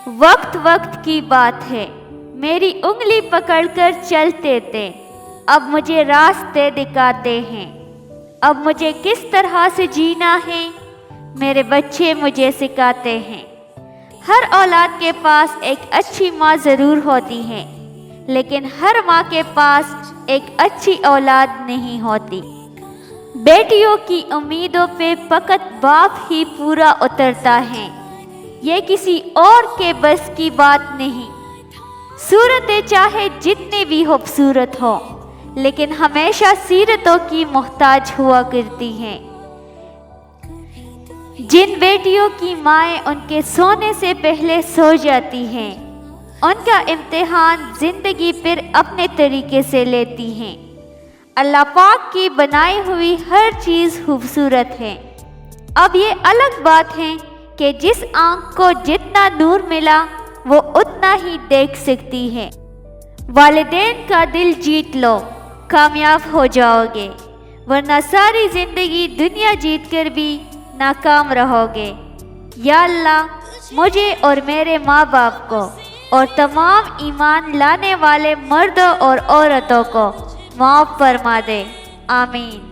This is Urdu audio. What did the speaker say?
وقت وقت کی بات ہے، میری انگلی پکڑ کر چلتے تھے، اب مجھے راستے دکھاتے ہیں۔ اب مجھے کس طرح سے جینا ہے میرے بچے مجھے سکھاتے ہیں۔ ہر اولاد کے پاس ایک اچھی ماں ضرور ہوتی ہے، لیکن ہر ماں کے پاس ایک اچھی اولاد نہیں ہوتی۔ بیٹیوں کی امیدوں پہ فقط باپ ہی پورا اترتا ہے، یہ کسی اور کے بس کی بات نہیں۔ صورتیں چاہے جتنی بھی خوبصورت ہو، لیکن ہمیشہ سیرتوں کی محتاج ہوا کرتی ہیں۔ جن بیٹیوں کی مائیں ان کے سونے سے پہلے سو جاتی ہیں، ان کا امتحان زندگی پھر اپنے طریقے سے لیتی ہیں۔ اللہ پاک کی بنائی ہوئی ہر چیز خوبصورت ہے۔ اب یہ الگ بات ہے کہ جس آنکھ کو جتنا نور ملا وہ اتنا ہی دیکھ سکتی ہے۔ والدین کا دل جیت لو، کامیاب ہو جاؤ گے، ورنہ ساری زندگی دنیا جیت کر بھی ناکام رہو گے۔ یا اللہ مجھے اور میرے ماں باپ کو اور تمام ایمان لانے والے مردوں اور عورتوں کو معاف فرما دے، آمین۔